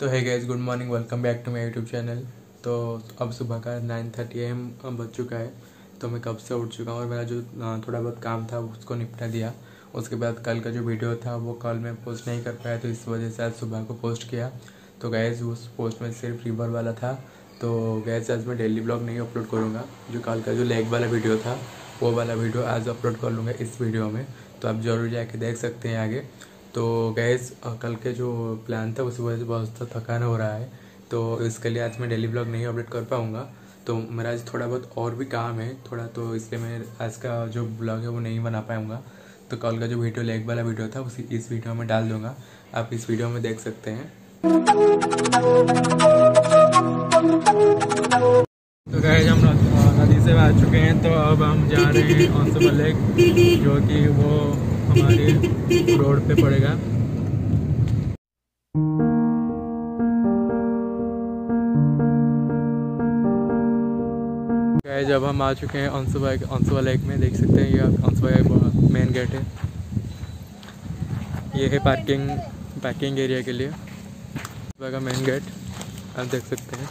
तो है guys, good morning, welcome back to my YouTube channel. तो अब सुबह का 9:30 AM बज चुका है। तो मैं कब से उठ चुका हूँ और मेरा जो थोड़ा बहुत काम था उसको निपटा दिया। उसके बाद कल का जो वीडियो था वो कल मैं पोस्ट नहीं कर पाया, तो इस वजह से आज सुबह को पोस्ट किया। तो गाइस उस पोस्ट में सिर्फ रिवर वाला था। तो गाइस आज मैं डेली ब्लॉग नहीं अपलोड करूँगा। जो कल का जो लेग वाला वीडियो था वो वाला वीडियो आज अपलोड कर लूँगा इस वीडियो में। तो आप ज़रूर जाके देख सकते हैं आगे। तो गैस कल के जो प्लान था उस वजह से बहुत थकान हो रहा है, तो इसके लिए आज मैं डेली ब्लॉग नहीं अपडेट कर पाऊँगा। तो मेरा आज थोड़ा बहुत और भी काम है थोड़ा, तो इसलिए मैं आज का जो ब्लॉग है वो नहीं बना पाऊँगा। तो कल का जो वीडियो लेग वाला वीडियो था उसी इस वीडियो में डाल दूँगा, आप इस वीडियो में देख सकते हैं। तो गाइस हम नदी से आ चुके हैं, तो अब हम जा रहे हैं ऑनसुबा लेक, जो कि वो हमारे रोड पे पड़ेगा। गाइस जब हम आ चुके हैं ऑनसुबा लेक में, देख सकते हैं ये ऑनसुबा का मेन गेट है। ये है पार्किंग एरिया के लिए ऑनसुबा का मेन गेट, आप देख सकते हैं।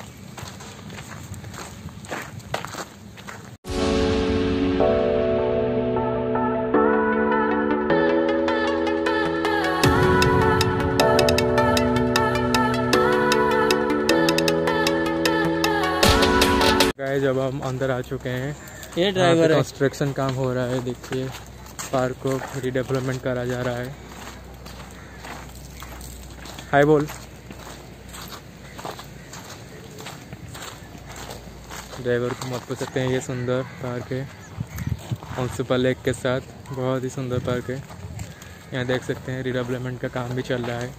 जब हम अंदर आ चुके हैं, ये ड्राइवर है। कंस्ट्रक्शन काम हो रहा है, देखिए पार्क को रीडेवलपमेंट करा जा रहा है। हाय बोल। ड्राइवर को मत पूछ सकते हैं। ये सुंदर पार्क है ऑनसुबा लेक के साथ, बहुत ही सुंदर पार्क है। यहाँ देख सकते हैं रीडेवलपमेंट का काम भी चल रहा है।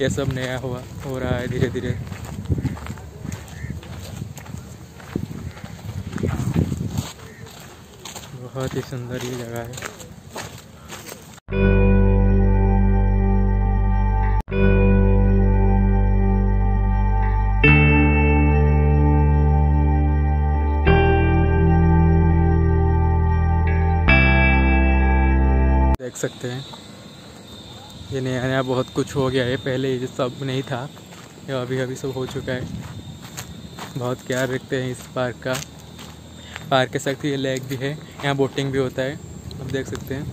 ये सब नया हो रहा है धीरे धीरे। बहुत ही सुंदर ये जगह है। देख सकते हैं ये नया बहुत कुछ हो गया है, पहले ये सब नहीं था, ये अभी सब हो चुका है। बहुत प्यार रखते हैं इस पार्क का। पार्क के साथ ये लेक भी है, यहाँ बोटिंग भी होता है, आप देख सकते हैं।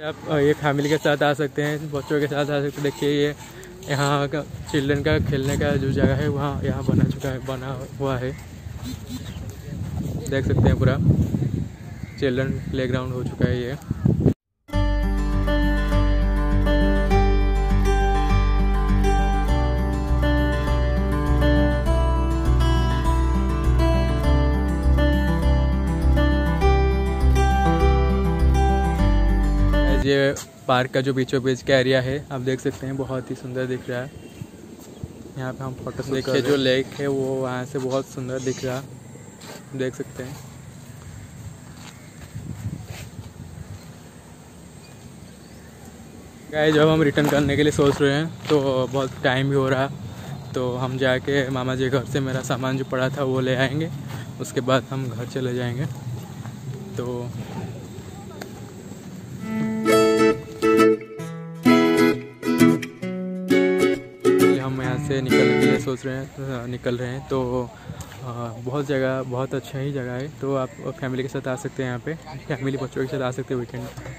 आप ये फैमिली के साथ आ सकते हैं, बच्चों के साथ आ सकते हैं। देखिए ये यहाँ का चिल्ड्रन का खेलने का जो जगह है वहाँ यहाँ बना हुआ है, देख सकते हैं। पूरा चिल्ड्रन प्लेग्राउंड हो चुका है ये। ये पार्क का जो बीचों बीच का एरिया है, आप देख सकते हैं, बहुत ही सुंदर दिख रहा है। यहाँ पे हम फोटो देखिए, जो लेक है वो वहाँ से बहुत सुंदर दिख रहा, देख सकते हैं। गाइस जब हम रिटर्न करने के लिए सोच रहे हैं तो बहुत टाइम भी हो रहा, तो हम जाके मामा जी घर से मेरा सामान जो पड़ा था वो ले आएंगे, उसके बाद हम घर चले जाएंगे। तो से निकलने के लिए सोच रहे हैं, निकल रहे हैं। तो बहुत अच्छा ही जगह है। तो आप फैमिली के साथ आ सकते हैं, यहाँ पे फैमिली बच्चों के साथ आ सकते हैं,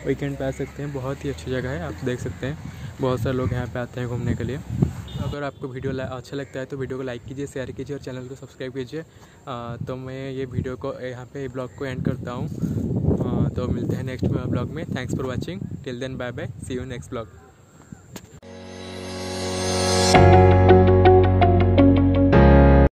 वीकेंड पे आ सकते हैं। बहुत ही अच्छी जगह है, आप देख सकते हैं। बहुत सारे लोग यहाँ पे आते हैं घूमने के लिए। अगर आपको वीडियो अच्छा लगता है तो वीडियो को लाइक कीजिए, शेयर कीजिए और चैनल को सब्सक्राइब कीजिए। तो मैं ये वीडियो को यहाँ पे ब्लॉग को एंड करता हूँ। तो मिलते हैं नेक्स्ट ब्लॉग में। Thanks for watching, till then bye bye, see you next blog.